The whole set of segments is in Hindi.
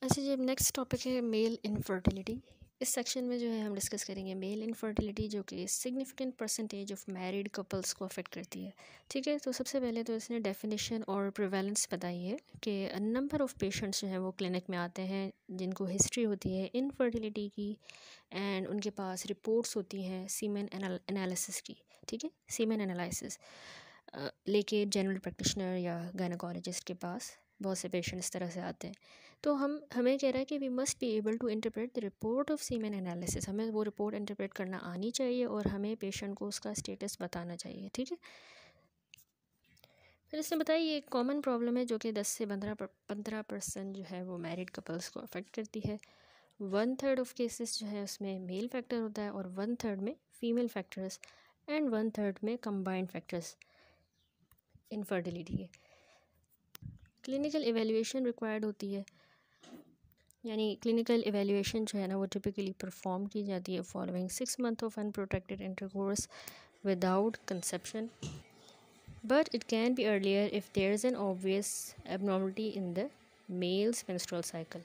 अच्छा जी, अब नेक्स्ट टॉपिक है मेल इनफर्टिलिटी। इस सेक्शन में जो है हम डिस्कस करेंगे मेल इनफर्टिलिटी, जो कि significant percentage of married couples को अफेक्ट करती है। ठीक है, तो सबसे पहले तो इसने डेफिनेशन और प्रिवेलेंस बताई है कि नंबर ऑफ़ पेशेंट्स जो हैं वो क्लिनिक में आते हैं जिनको हिस्ट्री होती है इनफर्टिलिटी की, एंड उनके पास रिपोर्ट्स होती हैं सीमेन एनालिसिस की। ठीक है, सीमेन एनालिसिस लेके जनरल प्रैक्टिशनर या गायनेकोलॉजिस्ट के पास बहुत से पेशेंट इस तरह से आते हैं। तो हमें कह रहा है कि we must be able to interpret the report of semen analysis. हमें वो रिपोर्ट इंटरप्रेट करना आनी चाहिए और हमें पेशेंट को उसका स्टेटस बताना चाहिए। ठीक है, फिर इसने बताया ये एक कॉमन प्रॉब्लम है जो कि 10 से 15% जो है वो मैरिड कपल्स को अफेक्ट करती है। 1/3 ऑफ केसेस जो है उसमें मेल फैक्टर होता है और 1/3 में फीमेल फैक्टर्स एंड 1/3 में कंबाइंड फैक्टर्स इनफर्टिलिटी के। क्लिनिकल एवेल्यूएशन रिक्वायर्ड होती है, यानी क्लिनिकल एवेल्यूएशन जो है ना वो टिपिकली परफॉर्म की जाती है following 6 month of unprotected intercourse without conception, but it can be earlier if there is an obvious abnormality in the males menstrual cycle,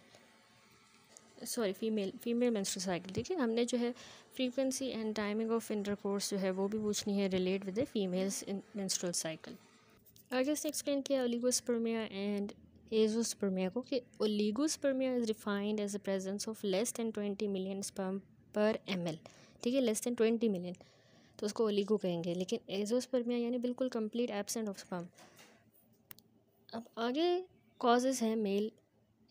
sorry female menstrual cycle. ठीक है, हमने जो है frequency and timing of intercourse जो है वो भी पूछनी है relate with the females in menstrual cycle. आगे इसने एक्सप्लेन किया ओलिगोस्पर्मिया एंड एजोस्पर्मिया को, कि oligospermia is defined as the presence of less than 20 million sperm पर ml। ठीक है, लेस दैन 20 मिलियन तो उसको ओलिगो कहेंगे, लेकिन एजोस्पर्मिया यानी बिल्कुल कंप्लीट एब्सेंट ऑफ स्पर्म। अब आगे कॉजेज़ हैं मेल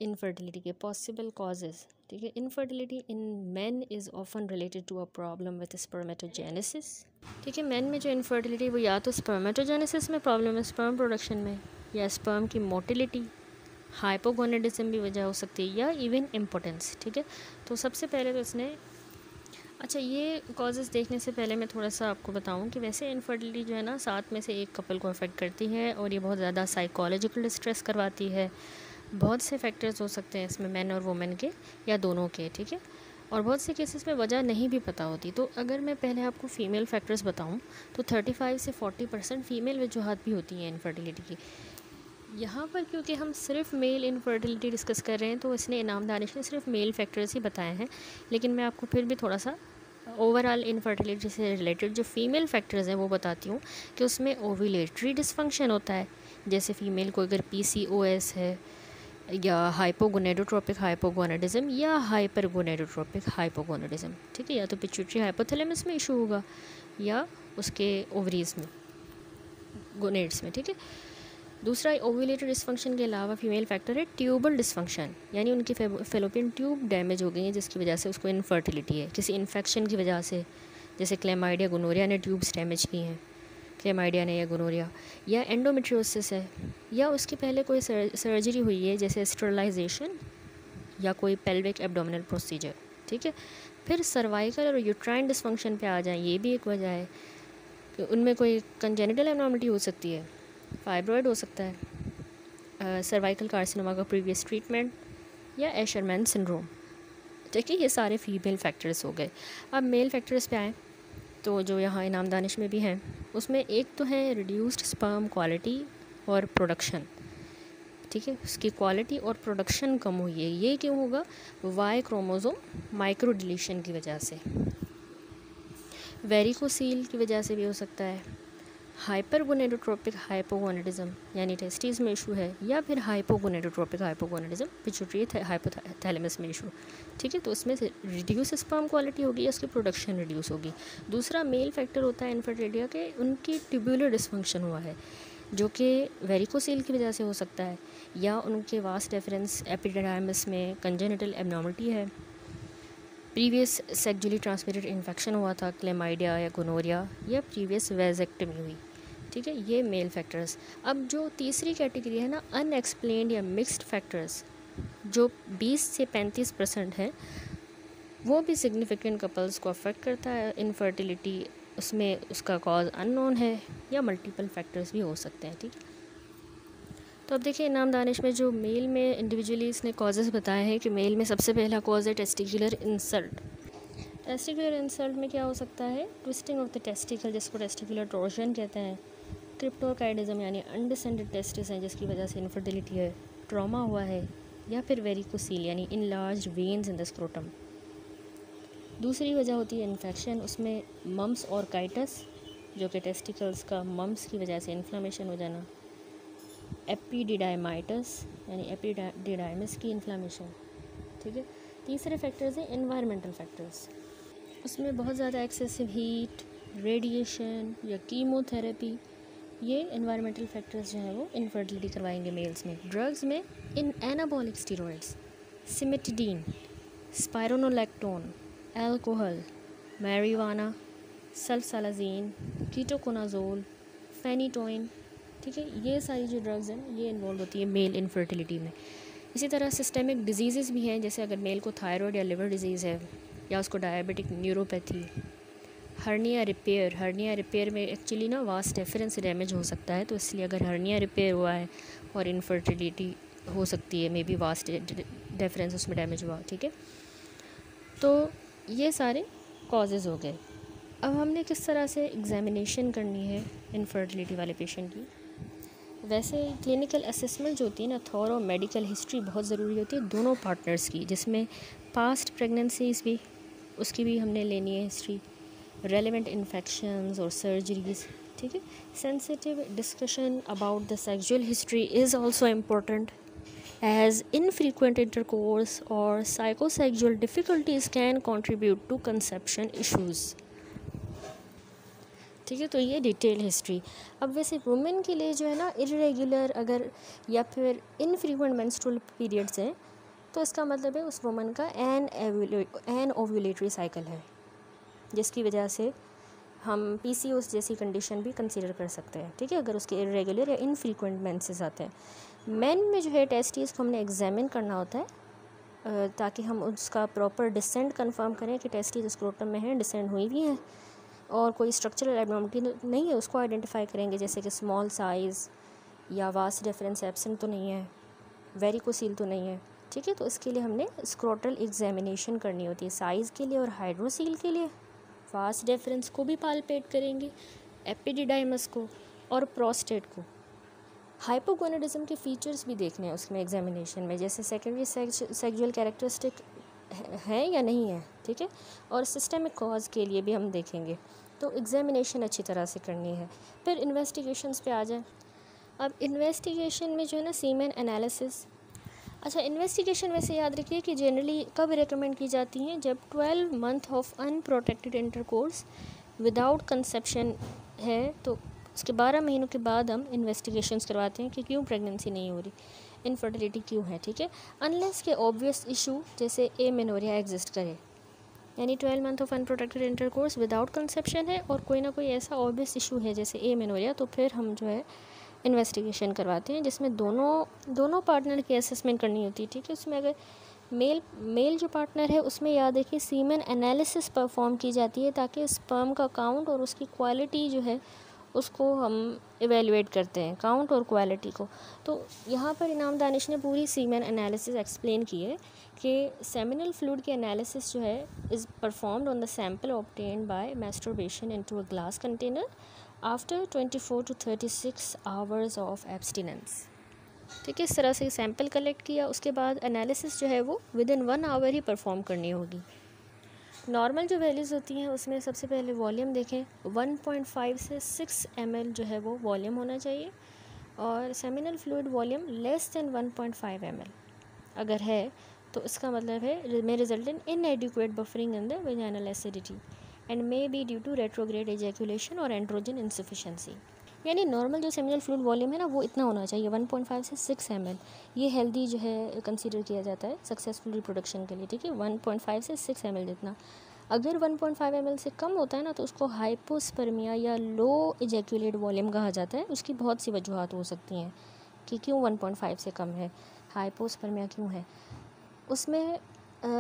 इनफर्टिलिटी के, पॉसिबल कॉजेज़। ठीक है, infertility in men is often related to a problem with spermatogenesis. ठीक है, मेन में जो इनफर्टिलिटी वो या तो स्पर्मेटोजेनेसिस में प्रॉब्लम है, स्पर्म प्रोडक्शन में, या स्पर्म की मोटिलिटी, हाइपोगोनेडिज्म भी वजह हो सकती है, या इवन इम्पोटेंस। ठीक है, तो सबसे पहले तो इसने अच्छा ये कॉजेज़ देखने से पहले मैं थोड़ा सा आपको बताऊं कि वैसे इनफर्टिलिटी जो है ना 7 में से 1 कपल को अफेक्ट करती है और ये बहुत ज़्यादा साइकोलॉजिकल डिस्ट्रेस करवाती है। बहुत से फैक्टर्स हो सकते हैं इसमें, मैन और वुमेन के या दोनों के। ठीक है, और बहुत से केसेस में वजह नहीं भी पता होती। तो अगर मैं पहले आपको फ़ीमेल फैक्टर्स बताऊं तो 35 से 40% फ़ीमेल वजूहत भी होती हैं इनफर्टिलिटी की। यहाँ पर क्योंकि हम सिर्फ मेल इनफर्टिलिटी डिस्कस कर रहे हैं तो इसने इनाम दानिश ने सिर्फ मेल फैक्टर्स ही बताए हैं, लेकिन मैं आपको फिर भी थोड़ा सा ओवरऑल इनफर्टिलिटी से रिलेटेड जो फीमेल फैक्टर्स हैं वो बताती हूँ कि उसमें ओव्यूलेटरी डिसफंक्शन होता है, जैसे फ़ीमेल को अगर PCOS है, या हाइपोगोनेडोट्रोपिक हाइपोगोनेडिज्म या हाइपरगोनेडोट्रोपिक हाइपोगोनेडिज्म। ठीक है, या तो पिट्यूटरी हाइपोथैलेमस में इशू होगा या उसके ओवरीज में, गोनेड्स में। ठीक है, दूसरा ओव्यूलेटरी डिसफंक्शन के अलावा फीमेल फैक्टर है ट्यूबल डिसफंक्शन, यानी उनकी फेलोपियन ट्यूब डैमेज हो गई है जिसकी वजह से उसको इनफर्टिलिटी है, किसी इन्फेक्शन की वजह से, जैसे क्लेमाइडिया गोनोरिया ने ट्यूब्स डैमेज की हैं, क्लेमाइडिया ने या गोनोरिया, या एंडोमेट्रियोसिस है, या उसके पहले कोई सर्जरी हुई है जैसे स्टरलाइजेशन या कोई पेल्विक एब्डोमिनल प्रोसीजर। ठीक है, फिर सर्वाइकल और यूट्राइन डिसफंक्शन पे आ जाए, ये भी एक वजह है कि उनमें कोई कंजेनिटल एब्नॉर्मलिटी हो सकती है, फाइब्रॉयड हो सकता है, सर्वाइकल कार्सिनोमा का प्रीवियस ट्रीटमेंट, या एशरमैन सिंड्रोम। ठीक है, ये सारे फीमेल फैक्टर्स हो गए। अब मेल फैक्टर्स पे आएँ तो जो यहाँ इनाम दानिश में भी हैं उसमें एक तो है रिड्यूस्ड स्पर्म क्वालिटी और प्रोडक्शन। ठीक है, उसकी क्वालिटी और प्रोडक्शन कम हुई है। ये क्यों होगा? वाई क्रोमोसोम माइक्रो डिलीशन की वजह से, वेरिकोसील की वजह से भी हो सकता है, हाइपरगोनेडोट्रोपिक हाइपोगोनेडिज्म यानी टेस्टिस में इशू है, या फिर हाइपोगोनेडोट्रोपिक हाइपोगोनेडिज्म पिट्यूटरी हाइपोथैलेमस में इशू। ठीक है, तो उसमें से रिड्यूस स्पर्म क्वालिटी होगी या उसकी प्रोडक्शन रिड्यूस होगी। दूसरा मेल फैक्टर होता है इनफर्टिलिटी के, उनकी ट्यूबुलर डिसफंक्शन हुआ है जो कि वेरिकोसील की वजह से हो सकता है, या उनके वास डेफरेंस एपिडेडाइमस में कंजेनिटल एब्नॉर्मलिटी है, प्रीवियस सेक्सुअली ट्रांसमिटेड इन्फेक्शन हुआ था, क्लेमाइडिया या गोनोरिया, या प्रीवियस वेजेक्टमी हुई। ठीक है, ये मेल फैक्टर्स। अब जो तीसरी कैटेगरी है ना अनएक्सप्लेन्ड या मिक्स्ड फैक्टर्स, जो 20 से 35% है, वो भी सिग्निफिकेंट कपल्स को अफेक्ट करता है। इनफर्टिलिटी उसमें उसका कॉज अननोन है या मल्टीपल फैक्टर्स भी हो सकते हैं। ठीक है, तो अब देखिए इनाम दानिश में जो मेल में इंडिविजुअली इसने कॉजेज़ बताए हैं कि मेल में सबसे पहला कॉज है टेस्टिकुलर इंसल्ट। टेस्टिकुलर इंसल्ट में क्या हो सकता है? ट्विस्टिंग ऑफ द टेस्टिकल, जिसको टेस्टिकुलर टॉर्शन कहते हैं, क्रिप्टोकाइडिज्म यानी अनडिसेंडेड टेस्टिस हैं जिसकी वजह से इनफर्टिलिटी है, ट्रॉमा हुआ है, या फिर वेरिकोसील यानी enlarged veins in the scrotum. दूसरी वजह होती है इन्फेक्शन, उसमें मम्स और काइटस जो कि टेस्टिकल्स का मम्स की वजह से इन्फ्लामेशन हो जाना, एपिडिडाइमाइटिस यानी एपिडिडाइमिस की इन्फ्लामेशन, ठीक है। तीसरे फैक्टर्स हैं एनवायरमेंटल फैक्टर्स, उसमें बहुत ज़्यादा एक्सेसिव हीट, रेडिएशन या कीमोथेरेपी, ये एनवायरमेंटल फैक्टर्स जो हैं वो इनफर्टिलिटी करवाएंगे मेल्स में। ड्रग्स में इन anabolic steroids, cimetidine, spironolactone, alcohol, marijuana, sulfasalazine, ketoconazole, phenytoin, ठीक है, ये सारी जो ड्रग्स हैं ये इन्वॉल्व होती है मेल इनफर्टिलिटी में। इसी तरह सिस्टेमिक डिजीज़ भी हैं, जैसे अगर मेल को थायराइड या लिवर डिजीज़ है या उसको डायबिटिक न्यूरोपैथी, हर्निया रिपेयर में एक्चुअली ना वास्ट डेफरेंस से डैमेज हो सकता है, तो इसलिए अगर हर्निया रिपेयर हुआ है और इनफर्टिलिटी हो सकती है, मे बी वास्ट डेफरेंस उसमें डैमेज हुआ, ठीक है। तो ये सारे कॉजेज़ हो गए। अब हमने किस तरह से एग्जामिनेशन करनी है इनफर्टिलिटी वाले पेशेंट की। वैसे क्लिनिकल असेसमेंट जो होती है ना, थॉरो मेडिकल हिस्ट्री बहुत ज़रूरी होती है दोनों पार्टनर्स की, जिसमें पास्ट प्रेगनेंसीज भी, उसकी भी हमने लेनी है हिस्ट्री, रेलेवेंट इन्फेक्शंस और सर्जरीज, ठीक है। Sensitive discussion about the sexual history is also important as infrequent intercourse or psychosexual difficulties can contribute to conception issues, ठीक है। तो ये डिटेल हिस्ट्री। अब वैसे वुमेन के लिए जो है ना, इरेगुलर अगर या फिर इनफ्रीक्वेंट मेंस्ट्रुअल पीरियड्स हैं तो इसका मतलब है उस वुमन का एन ओव्यूलेटरी साइकिल है, जिसकी वजह से हम PCOS जैसी कंडीशन भी कंसीडर कर सकते हैं, ठीक है, अगर उसके इरेगुलर या इनफ्रीक्वेंट मेंसेस आते हैं। मेन में जो है टेस्टिस को हमने एग्जामिन करना होता है ताकि हम उसका प्रॉपर डिसेंट कंफर्म करें कि टेस्टिस स्क्रोटम में है, डिसेंट हुई भी हैं और कोई स्ट्रक्चरल एब्नॉर्मलिटी नहीं है, उसको आइडेंटिफाई करेंगे, जैसे कि स्मॉल साइज़ या वास्ट डिफरेंस एब्सेंट तो नहीं है, वेरिकोसील तो नहीं है, ठीक है। तो इसके लिए हमने स्क्रोटल एग्जामिनेशन करनी होती है, साइज़ के लिए और हाइड्रोसील के लिए वास्ट डिफरेंस को भी पालपेट करेंगे, एपिडिडाइमस को और प्रोस्टेट को। हाइपोगोनाडिज्म के फीचर्स भी देखने हैं उसमें एग्जामिनेशन में, जैसे सेकेंडरी सेक्सुअल कैरेक्टरिस्टिक है या नहीं है, ठीक है, और सिस्टेमिक कॉज के लिए भी हम देखेंगे। तो एग्जामिनेशन अच्छी तरह से करनी है। फिर इन्वेस्टिगेशंस पे आ जाए। अब इन्वेस्टिगेशन में जो है ना, सीमेन एनालिसिस। अच्छा, इन्वेस्टिगेशन वैसे याद रखिए कि जनरली कब रिकमेंड की जाती हैं, जब 12 month of unprotected intercourse without conception है, तो उसके 12 महीनों के बाद हम इन्वेस्टिगेशंस करवाते हैं कि क्यों प्रेगनेंसी नहीं हो रही, इनफर्टिलिटी क्यों है, ठीक है। अनलेस के ऑब्वियस इशू जैसे एमेनोरिया एग्जिस्ट करे, यानी 12 month of unprotected intercourse without conception है और कोई ना कोई ऐसा ऑब्वियस इशू है जैसे एमेनोरिया, तो फिर हम जो है इन्वेस्टिगेशन करवाते हैं, जिसमें दोनों पार्टनर की असेसमेंट करनी होती है, ठीक है। उसमें अगर मेल जो पार्टनर है उसमें याद रखिए सीमेन एनालिसिस परफॉर्म की जाती है, ताकि स्पर्म का काउंट और उसकी क्वालिटी जो है उसको हम इवेलुएट करते हैं, काउंट और क्वालिटी को। तो यहाँ पर इनाम दानिश ने पूरी सीमेन एनालिसिस एक्सप्लेन की है कि सेमिनल फ्लूइड के एनालिसिस जो है is performed on the sample obtained by masturbation into a glass container after 24 to 36 hours of abstinence, ठीक है। इस तरह से सैम्पल कलेक्ट किया, उसके बाद एनालिसिस जो है वो विद इन 1 आवर ही परफॉर्म करनी होगी। नॉर्मल जो वैल्यूज़ होती हैं उसमें सबसे पहले वॉल्यूम देखें, 1.5 से 6 ml जो है वो वॉल्यूम होना चाहिए, और seminal fluid volume less than 1.5 ml अगर है तो इसका मतलब है may result in inadequate buffering in the vaginal acidity and may be due to retrograde ejaculation और एंड्रोजन इंसफिशेंसी। यानी नॉर्मल जो सेमिनल फ्लूइड वॉल्यूम है ना, वो इतना होना चाहिए, 1.5 से 6 ml। ये हेल्दी जो है कंसीडर किया जाता है सक्सेसफुल रिप्रोडक्शन के लिए, ठीक है, 1.5 से 6 ml जितना। अगर 1.5 ml से कम होता है ना, तो उसको हाइपोस्पर्मिया या लो इजैकुलेट वॉल्यूम कहा जाता है। उसकी बहुत सी वजूहत हो सकती हैं कि क्यों 1.5 से कम है, हाइपोस्पर्मिया क्यों है। उसमें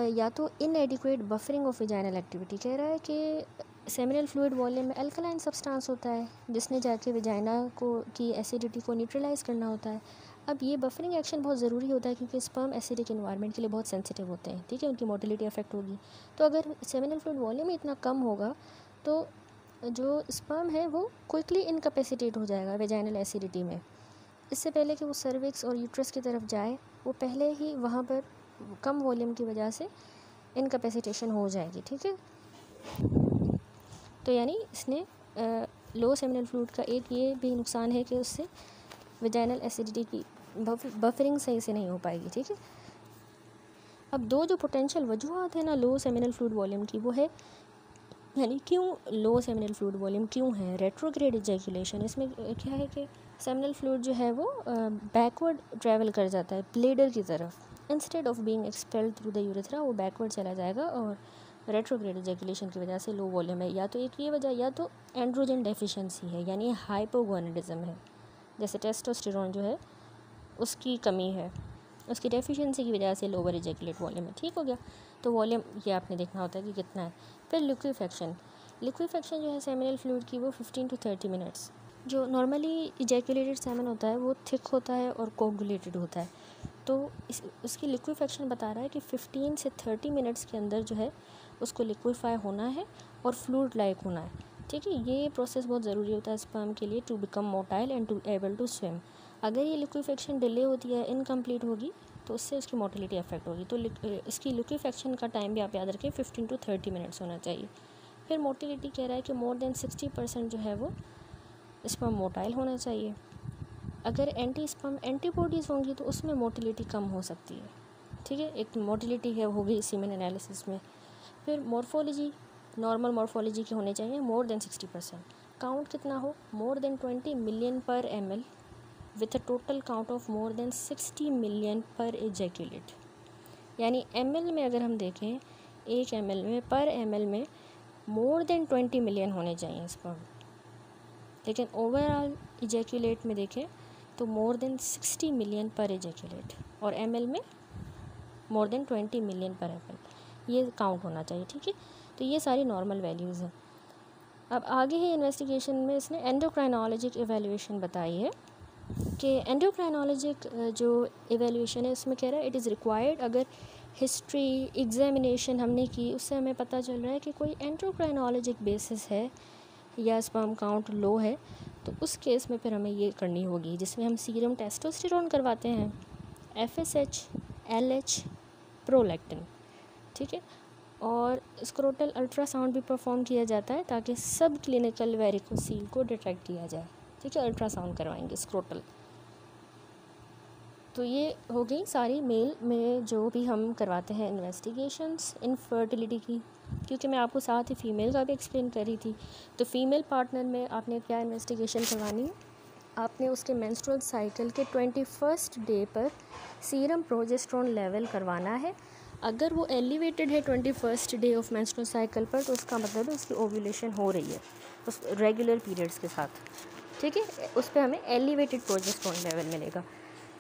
या तो इनएडिक्वेट बफरिंग ऑफ वेजाइनल एक्टिविटी, कह रहा है कि सेमिनल फ्लूइड वॉल्यूम में अल्कलाइन सब्सटेंस होता है जिसने जाके वेजाइना को की एसिडिटी को न्यूट्रलाइज करना होता है। अब ये बफरिंग एक्शन बहुत ज़रूरी होता है क्योंकि स्पर्म एसिडिक इन्वायरमेंट के लिए बहुत सेंसिटिव होते हैं, ठीक है, उनकी मोटिलिटी अफेक्ट होगी। तो अगर सेमिनल फ्लूइड वॉल्यूम इतना कम होगा तो जो स्पर्म है वो क्विकली इनकैपेसिटेट हो जाएगा वेजाइनल एसिडिटी में। इससे पहले कि वो सर्विक्स और यूट्रस की तरफ जाए, वो पहले ही वहाँ पर कम वॉल्यूम की वजह से इनकैपेसिटेशन हो जाएगी, ठीक है। तो यानी इसने लो सेमिनल फ्लूइड का एक ये भी नुकसान है कि उससे वेजाइनल एसिडिटी की बफरिंग सही से नहीं हो पाएगी, ठीक है। अब दो जो पोटेंशियल वजूहत है ना लो सेमिनल फ्लूइड वॉल्यूम की, वो है यानी क्यों लो सेमिनल फ्लूइड वॉल्यूम क्यों है, रेट्रोग्रेड इजैकुलेशन। इसमें क्या है कि सेमिनल फ्लूइड जो है वो बैकवर्ड ट्रैवल कर जाता है ब्लेडर की तरफ, instead of being expelled through the urethra वो बैकवर्ड चला जाएगा, और रेट्रोग्रेड इजैकुलेशन की वजह से लो वॉल्यूम है। या तो एक ये वजह, या तो एंड्रोजन डेफिशिएंसी है, यानी हाइपोगोनाडिज्म है, जैसे टेस्टोस्टेरोन जो है उसकी कमी है, उसकी डेफिशिएंसी की वजह से लोअर इजैकुलेट वॉल्यूम है, ठीक हो गया। तो वॉल्यूम ये आपने देखना होता है कि कितना है। फिर लिक्विफेक्शन जो है सेमिनल फ्लूइड की, वो 15 to 30 मिनट्स। जो नॉर्मली इजैकुलेटेड सेमन होता है वो थिक होता है और कोगुलेटेड होता है, तो उसकी लिक्विफेक्शन बता रहा है कि 15 से 30 मिनट्स के अंदर जो है उसको लिक्विफाई होना है और फ्लूइड लाइक होना है, ठीक है। ये प्रोसेस बहुत ज़रूरी होता है स्पर्म के लिए to become motile and to able to swim. अगर ये लिक्विफेक्शन डिले होती है, इनकम्प्लीट होगी, तो उससे उसकी मोटिलिटी अफेक्ट होगी। तो इसकी लिक्विफेक्शन का टाइम भी आप याद रखें 15 to 30 मिनट्स होना चाहिए। फिर मोटिलिटी कह रहा है कि मोर देन 60% जो है वो स्पर्म मोटाइल होना चाहिए। अगर एंटी स्पर्म एंटीबॉडीज़ होंगी तो उसमें मोटिलिटी कम हो सकती है, ठीक है। एक मोटिलिटी है हो गई सीमेन एनालिसिस में। फिर मॉर्फोलॉजी, नॉर्मल मॉर्फोलॉजी के होने चाहिए मोर देन 60%। काउंट कितना हो, मोर देन 20 मिलियन पर ml with a total count of more than 60 million पर एजैकुलेट। यानी ml में अगर हम देखें, 1 ml में पर ml में मोर देन 20 मिलियन होने चाहिए स्पर्म, लेकिन ओवरऑल इजैकुलेट में देखें तो मोर देन 60 मिलियन पर एजैकुलेट, और ml में मोर देन 20 मिलियन पर ml, ये काउंट होना चाहिए, ठीक है। तो ये सारी नॉर्मल वैल्यूज़ हैं। अब आगे ही इन्वेस्टिगेशन में इसने एंडोक्राइनोलॉजिक एवेल्यूएशन बताई है कि एंडोक्राइनोलॉजिक जो एवेल्यूएशन है उसमें कह रहा है इट इज़ रिक्वायर्ड। अगर हिस्ट्री एग्जामिनेशन हमने की उससे हमें पता चल रहा है कि कोई एंडोक्राइनोलॉजिक बेसिस है या स्पर्म काउंट लो है, तो उस केस में फिर हमें ये करनी होगी, जिसमें हम सीरम टेस्टोस्टेरोन करवाते हैं, FSH, LH, प्रोलैक्टिन, ठीक है। और स्क्रोटल अल्ट्रासाउंड भी परफॉर्म किया जाता है ताकि सब क्लिनिकल वेरिकोसील को डिटेक्ट किया जाए, ठीक है। अल्ट्रासाउंड करवाएंगे स्क्रोटल। तो ये हो गई सारी मेल में जो भी हम करवाते हैं इन्वेस्टिगेशंस इनफर्टिलिटी की, क्योंकि मैं आपको साथ ही फ़ीमेल का भी एक्सप्लेन कर रही थी। तो फीमेल पार्टनर में आपने क्या इन्वेस्टिगेशन करवानी है, आपने उसके मेंस्ट्रुअल साइकिल के 21st डे पर सीरम प्रोजेस्टेरोन लेवल करवाना है। अगर वो एलिवेटेड है 21st day of menstrual cycle पर, तो उसका मतलब है उसकी ओव्यूलेशन हो रही है उस रेगुलर पीरियड्स के साथ, ठीक है। उस पर हमें एलिवेटेड प्रोजेस्टेरोन लेवल मिलेगा।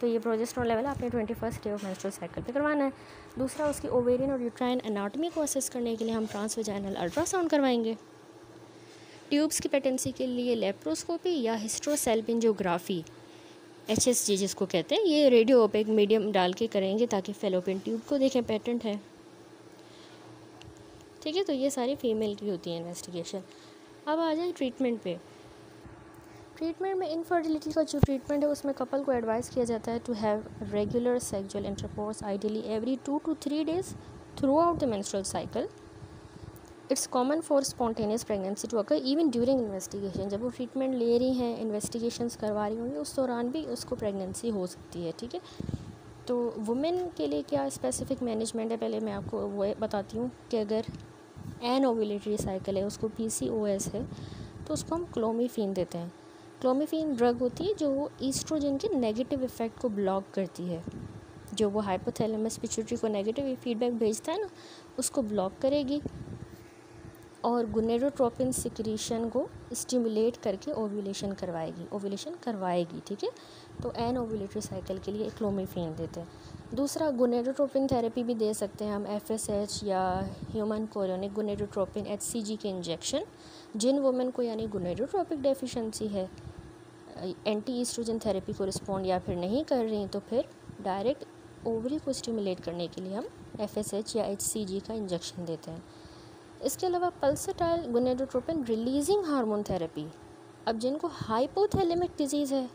तो ये प्रोजेस्टेरोन लेवल आपने 21st day of menstrual cycle पे करवाना है। दूसरा, उसकी ओवेरियन और यूट्राइन एनाटॉमी को असेस करने के लिए हम ट्रांसवेजाइनल अल्ट्रासाउंड करवाएंगे। ट्यूब्स की पेटेंसी के लिए लेप्रोस्कोपी या हिस्ट्रोसेल्पिंजियोग्राफी, HSG जिसको कहते हैं, ये रेडियो ओपेक मीडियम डाल के करेंगे ताकि फेलोपियन ट्यूब को देखें, पेटेंट है, ठीक है। तो ये सारी फीमेल की होती है इन्वेस्टिगेशन। अब आ जाए ट्रीटमेंट पे। ट्रीटमेंट में इनफर्टिलिटी का जो ट्रीटमेंट है उसमें कपल को एडवाइस किया जाता है to have regular sexual intercourse ideally every 2 to 3 days throughout the menstrual cycle. It's common for spontaneous pregnancy to occur even during investigation. जब वो ट्रीटमेंट ले रही हैं, इन्वेस्टिगेशंस करवा रही होंगी, उस दौरान भी उसको प्रेगनेंसी हो सकती है, ठीक है। तो वुमेन के लिए क्या स्पेसिफिक मैनेजमेंट है, पहले मैं आपको वो बताती हूँ कि अगर एन ओव्यूलेटरी साइकिल है, उसको PCOS है, तो उसको हम क्लोमिफीन देते हैं। क्लोमिफीन ड्रग होती है जो ईस्ट्रोजन के नेगेटिव इफ़ेक्ट को ब्लॉक करती है, जो वो हाइपोथैलेमस पिट्यूटरी को नेगेटिव फीडबैक भेजता है ना, उसको ब्लॉक करेगी और गोनेडोट्रोपिन सिक्रीशन को स्टिमुलेट करके ओव्यूलेशन करवाएगी, ठीक है। तो एन ओव्यूलेटरी साइकिल के लिए क्लोमिफीन देते हैं। दूसरा, गोनेडोट्रोपिन थेरेपी भी दे सकते हैं हम, FSH या ह्यूमन कोरियोनिक गोनेडोट्रोपिन HCG के इंजेक्शन। जिन वुमेन को यानी गोनेडोट्रोपिक डेफिशिएंसी है, एंटी ईस्ट्रोजन थेरेपी को रिस्पॉन्ड या फिर नहीं कर रही, तो फिर डायरेक्ट ओवरी को स्टिमुलेट करने के लिए हम FSH या HCG का इंजेक्शन देते हैं। इसके अलावा pulsatile gonadotropin releasing hormone therapy. अब जिनको हाइपोथैलेमिक डिजीज़ है,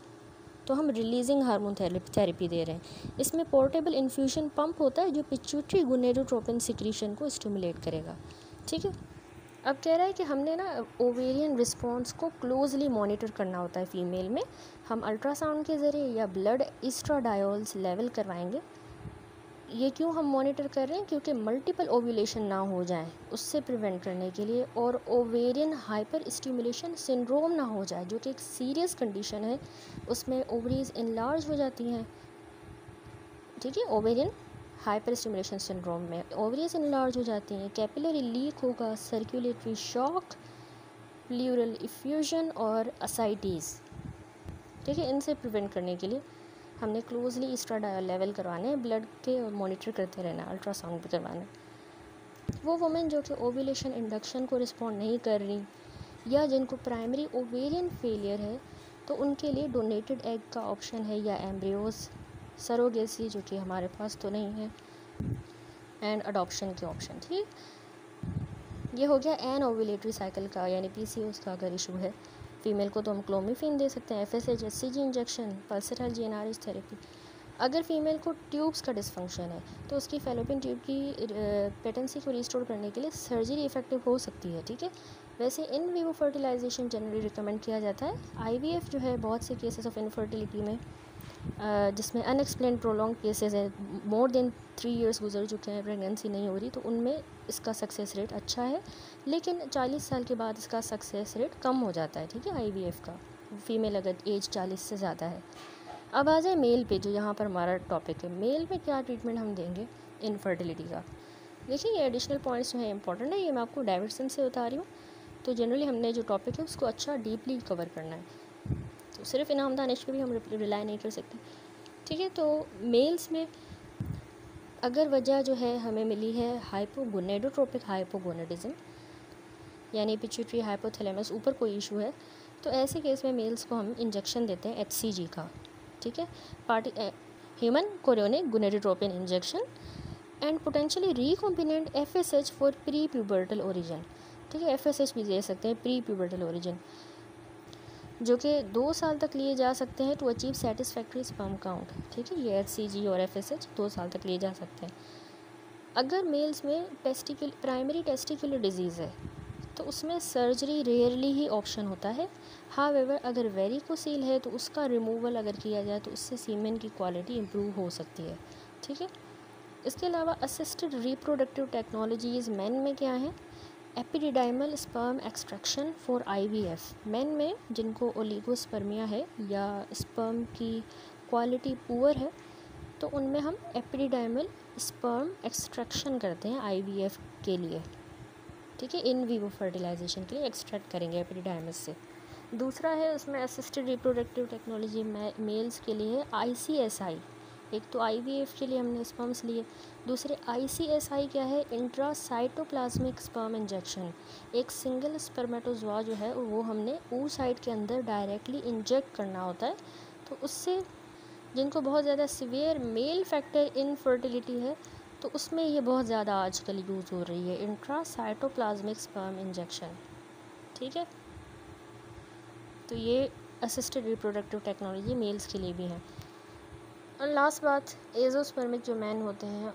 तो हम रिलीजिंग हार्मोन थेरेपी दे रहे हैं। इसमें पोर्टेबल इन्फ्यूजन पंप होता है जो पिट्यूटरी गोनेडोट्रोपिन सिक्रीशन को स्टिमुलेट करेगा। ठीक है, अब कह रहा है कि हमने ना ओवेरियन रिस्पॉन्स को क्लोजली मॉनिटर करना होता है फीमेल में। हम अल्ट्रासाउंड के ज़रिए या ब्लड एस्ट्राडायोल्स लेवल करवाएंगे। ये क्यों हम मॉनिटर कर रहे हैं? क्योंकि मल्टीपल ओव्यूलेशन ना हो जाए, उससे प्रिवेंट करने के लिए, और ओवेरियन हाइपर स्टिमुलेशन सिंड्रोम ना हो जाए, जो कि एक सीरियस कंडीशन है। उसमें ओवरीज इनलार्ज हो जाती हैं। ठीक है, ओवेरियन हाइपर स्टिमुलेशन सिंड्रोम में ओवरीज इनलार्ज हो जाती हैं, कैपिलरी लीक होगा, सर्कुलेटरी शॉक, प्लूरल इफ्यूजन और असाइटीज़। ठीक है, इनसे प्रिवेंट करने के लिए हमने क्लोजली एस्ट्राडायोल लेवल करवाने हैं, ब्लड के मॉनिटर करते रहना, अल्ट्रासाउंड भी करवाना है। वो वुमेन जो कि ओव्यूलेशन इंडक्शन को रिस्पॉन्ड नहीं कर रही या जिनको प्राइमरी ओवेरियन फेलियर है, तो उनके लिए डोनेटेड एग का ऑप्शन है या एम्ब्रियोज, सरोगेसी जो कि हमारे पास तो नहीं है, एंड अडॉप्शन के ऑप्शन। ठीक, ये हो गया एन ओव्यूलेटरी साइकिल का, यानी पीसीओएस का अगर इशू है फीमेल को, तो हम क्लोमिफिन दे सकते हैं, FSH, HCG injection, pulsatile GnRH therapy. अगर फीमेल को ट्यूब्स का डिसफंक्शन है तो उसकी फेलोपियन ट्यूब की पेटेंसी को रिस्टोर करने के लिए सर्जरी इफेक्टिव हो सकती है। ठीक है, वैसे in vivo fertilisation generally recommend किया जाता है। आईवीएफ जो है बहुत से केसेस ऑफ इनफर्टिलिटी में जिसमें अनएक्सप्लेन प्रोलॉन्ग केसेस है, मोर देन 3 इयर्स गुजर चुके हैं, प्रेगनेंसी नहीं हो रही, तो उनमें इसका सक्सेस रेट अच्छा है, लेकिन 40 साल के बाद इसका सक्सेस रेट कम हो जाता है। ठीक है, आईवीएफ का, फीमेल अगर एज 40 से ज़्यादा है। अब आ जाए मेल पे, जो यहाँ पर हमारा टॉपिक है। मेल में क्या ट्रीटमेंट हम देंगे इनफर्टिलिटी का? देखिए, ये एडिशनल पॉइंट्स जो है इंपॉर्टेंट है, ये मैं आपको डाइवर्सन से बता रही हूँ। तो जनरली हमने जो टॉपिक है उसको अच्छा डीपली कवर करना है, तो सिर्फ इनाम दानिश पे भी हम रिलाई नहीं कर सकते। ठीक है, तो मेल्स में अगर वजह जो है हमें मिली है हाइपोगोनेडोट्रोपिक हाइपोगोनेडिज्म, यानी पिट्यूटरी हाइपोथैलेमस ऊपर कोई इशू है, तो ऐसे केस में मेल्स को हम इंजेक्शन देते हैं एचसीजी का। ठीक है, human chorionic gonadotropin injection and potentially recombinant FSH for pre pubertal origin. ठीक है, एफएसएच भी दे सकते हैं प्री प्यूबर्टल ओरिजिन, जो कि 2 साल तक लिए जा सकते हैं to achieve satisfactory sperm count. ठीक है, ये एचसीजी और एफएसएच 2 साल तक लिए जा सकते हैं। अगर मेल्स में प्राइमरी टेस्टिकुलर डिजीज़ है तो उसमें सर्जरी रेयरली ही ऑप्शन होता है। हाउएवर अगर वेरिकोसील है तो उसका रिमूवल अगर किया जाए तो उससे सीमेन की क्वालिटी इम्प्रूव हो सकती है। ठीक है, इसके अलावा असिस्टेड रिप्रोडक्टिव टेक्नोलॉजीज़ मेन में क्या है? Epididymal sperm extraction for IVF, men में जिनको ओलिगोस्पर्मिया है या स्पर्म की क्वालिटी पुअर है, तो उनमें हम एपिडिडाइमल स्पर्म एक्सट्रैक्शन करते हैं आईवीएफ के लिए। ठीक है, इन विवो फर्टिलाइजेशन के लिए एक्सट्रैक्ट करेंगे एपिडिडाइमस से। दूसरा है उसमें असिस्टेड रिप्रोडक्टिव टेक्नोलॉजी मेल्स के लिए आईसीएसआई। एक तो आईवीएफ के लिए हमने स्पर्म्स लिए, दूसरे आईसीएसआई क्या है? Intracytoplasmic sperm injection. एक सिंगल स्पर्मेटोजोआ जो है वो हमने oocyte के अंदर डायरेक्टली इंजेक्ट करना होता है, तो उससे जिनको बहुत ज़्यादा सीवियर मेल फैक्टर इनफर्टिलिटी है तो उसमें ये बहुत ज़्यादा आजकल यूज़ हो रही है, इंट्रासाइटोप्लाज्मिक स्पर्म इंजेक्शन। ठीक है, तो ये असिस्टेड रिप्रोडक्टिव टेक्नोलॉजी मेल्स के लिए भी है। और लास्ट बात, एजोस्पर्मिक जो मैन होते हैं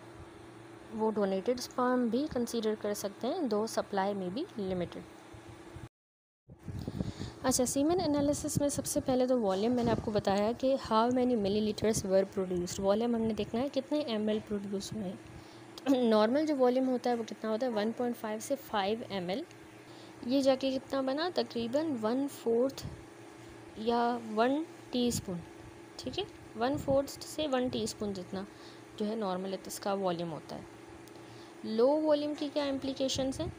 वो डोनेटेड स्पर्म भी कंसीडर कर सकते हैं, दो सप्लाई में भी लिमिटेड। अच्छा, सीमेन एनालिसिस में सबसे पहले तो वॉल्यूम मैंने आपको बताया कि how many millilitres were produced. Volume हमने देखना है कितने ml प्रोड्यूस हुए हैं। तो नॉर्मल जो वॉल्यूम होता है वो कितना होता है? 1.5 से 5 ml। ये जाके कितना बना? तकरीबन 1/4 या 1 टीस्पून। ठीक है, 1/4 से 1 टीस्पून जितना जो है नॉर्मल है इसका वॉल्यूम होता है। लो वॉल्यूम की क्या इम्प्लीकेशंस हैं?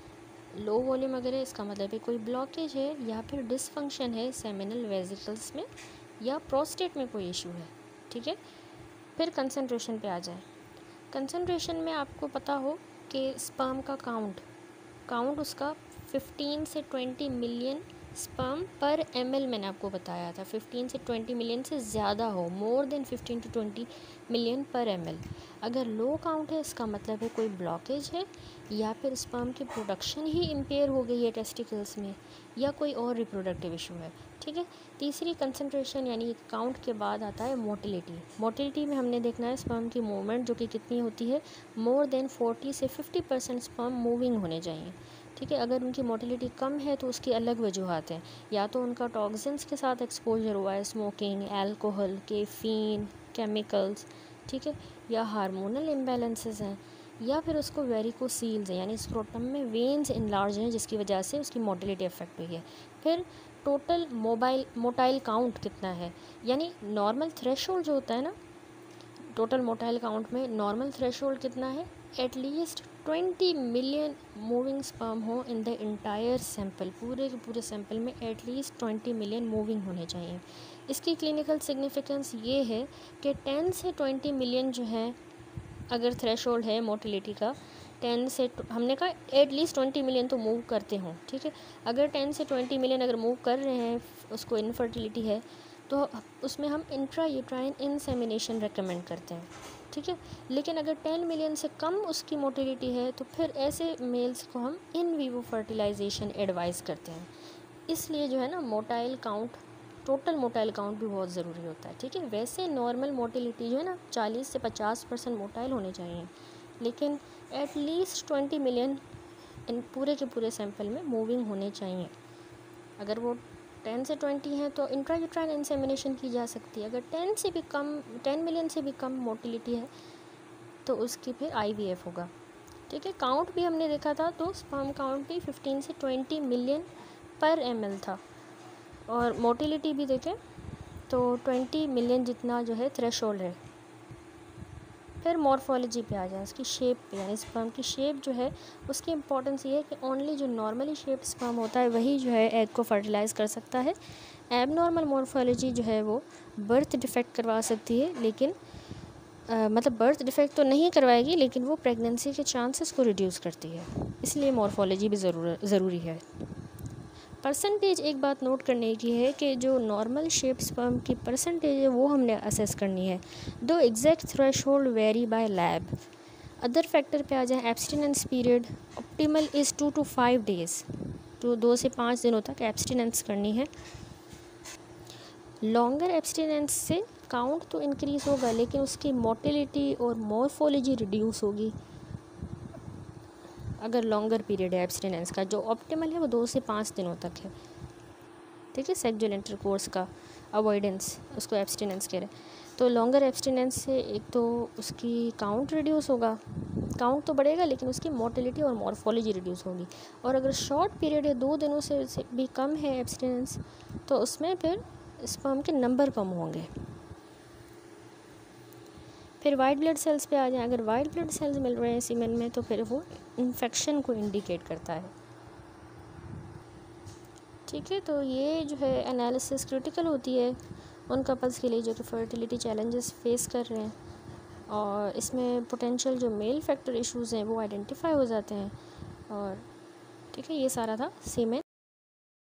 लो वॉल्यूम अगर है इसका मतलब है कोई ब्लॉकेज है या फिर डिसफंक्शन है सेमिनल वेजिकल्स में या प्रोस्टेट में कोई इशू है। ठीक है, फिर कंसंट्रेशन पे आ जाए। कंसंट्रेशन में आपको पता हो कि स्पर्म का काउंट उसका 15 से 20 मिलियन स्पर्म पर ml मैंने आपको बताया था 15 से 20 मिलियन से ज़्यादा हो, मोर देन 15 to 20 मिलियन पर ml। अगर लो काउंट है इसका मतलब है कोई ब्लॉकेज है, या फिर स्पर्म की प्रोडक्शन ही इम्पेयर हो गई है टेस्टिकल्स में, या कोई और रिप्रोडक्टिव इशू है। ठीक है। तीसरी कंसंट्रेशन यानी काउंट के बाद आता है मोटिलिटी। मोटिलिटी में हमने देखना है स्पर्म की मूवमेंट जो कि कितनी होती है, मोर देन 40 से 50% स्पर्म मूविंग होने चाहिए। ठीक है। अगर उनकी मोटिलिटी कम है तो उसकी अलग वजूहत हैं, या तो उनका टॉक्सिन्स के साथ एक्सपोजर हुआ है, स्मोकिंग, अल्कोहल, कैफीन, केमिकल्स, ठीक है, या हार्मोनल इम्बैलेंसेस हैं, या फिर उसको वेरिकोसील्स हैं यानी स्क्रोटम में वेन्स इनलार्ज हैं जिसकी वजह से उसकी मोटिलिटी अफेक्ट हुई है। फिर टोटल मोटाइल काउंट कितना है, यानी नॉर्मल थ्रेशोल्ड जो होता है ना, टोटल मोटाइल काउंट में नॉर्मल थ्रेशोल्ड कितना है, एटलीस्ट 20 मिलियन मूविंग स्पर्म हो इन द इंटायर सैंपल, पूरे के पूरे सैंपल में एटलीस्ट 20 मिलियन मूविंग होने चाहिए। इसकी क्लिनिकल सिग्निफिकेंस ये है कि 10 से 20 मिलियन जो है, अगर थ्रेशोल्ड है मोटिलिटी का 10 से, हमने कहा एटलीस्ट 20 मिलियन तो मूव करते हों। ठीक है। अगर 10 से 20 मिलियन अगर मूव कर रहे हैं, उसको इनफर्टिलिटी है, तो उसमें हम इंट्रा यूट्राइन इंसेमिनेशन रेकमेंड करते हैं। ठीक है। लेकिन अगर 10 मिलियन से कम उसकी मोटिलिटी है तो फिर ऐसे मेल्स को हम इन वीवो फर्टिलाइजेशन एडवाइस करते हैं। इसलिए जो है ना, motile count, total motile count भी बहुत ज़रूरी होता है। ठीक है। वैसे नॉर्मल मोटिलिटी जो है ना 40 से 50% मोटाइल होने चाहिए, लेकिन एटलीस्ट 20 मिलियन इन पूरे के पूरे सैंपल में मूविंग होने चाहिए। अगर वो 10 से 20 हैं तो इंट्रायूट्राइन इंसेमिनेशन की जा सकती है। अगर 10 मिलियन से भी कम मोटिलिटी है तो उसकी फिर IVF होगा। ठीक है। काउंट भी हमने देखा था, तो स्पर्म काउंट भी 15 से 20 मिलियन पर ml था, और मोटिलिटी भी देखें तो 20 मिलियन जितना जो है थ्रेशोल्ड है। फिर मॉर्फोलॉजी पे आ जाए, उसकी शेप पे, यानी स्पर्म की शेप जो है उसकी इम्पोर्टेंस ये है कि ओनली जो नॉर्मली शेप स्पर्म होता है वही जो है एग को फर्टिलाइज़ कर सकता है। एबनॉर्मल मॉर्फोलॉजी जो है वो बर्थ डिफेक्ट करवा सकती है, लेकिन मतलब बर्थ डिफेक्ट तो नहीं करवाएगी, लेकिन वो प्रेगनेंसी के चांसेस को रिड्यूस करती है, इसलिए मॉर्फोलॉजी भी ज़रूरी है। परसेंटेज, एक बात नोट करने की है कि जो नॉर्मल शेप स्पर्म की परसेंटेज है वो हमने असेस करनी है। दो exact threshold vary by lab. Other factor पे आ जाए, abstinence period optimal is 2 to 5 days, तो 2 से 5 दिनों तक एब्सटिनेंस करनी है। लॉन्गर एब्सटिनेंस से काउंट तो इंक्रीज़ होगा, लेकिन उसकी मोटिलिटी और मॉर्फोलॉजी रिड्यूस होगी अगर लॉन्गर पीरियड है एब्सटिनेंस का। जो ऑप्टिमल है वो 2 से 5 दिनों तक है। ठीक है। सेक्सुअल इंटरकोर्स का अवॉइडेंस, उसको एब्सटिनेंस कह रहे हैं। तो लॉन्गर एब्सटिनेंस से एक तो उसकी काउंट रिड्यूस होगा, काउंट तो बढ़ेगा लेकिन उसकी मोटिलिटी और मॉर्फोलॉजी रिड्यूस होगी। और अगर शॉर्ट पीरियड है, 2 दिनों से भी कम है एब्सटिनेंस, तो उसमें फिर स्पर्म के नंबर कम होंगे। फिर वाइट ब्लड सेल्स पे आ जाएं, अगर वाइट ब्लड सेल्स मिल रहे हैं सीमेन में तो फिर वो इन्फेक्शन को इंडिकेट करता है। ठीक है। तो ये जो है एनालिसिस क्रिटिकल होती है उन कपल्स के लिए जो कि फर्टिलिटी चैलेंजेस फेस कर रहे हैं, और इसमें पोटेंशियल जो मेल फैक्टर इश्यूज़ हैं वो आइडेंटिफाई हो जाते हैं। और ठीक है, ये सारा था सीमेन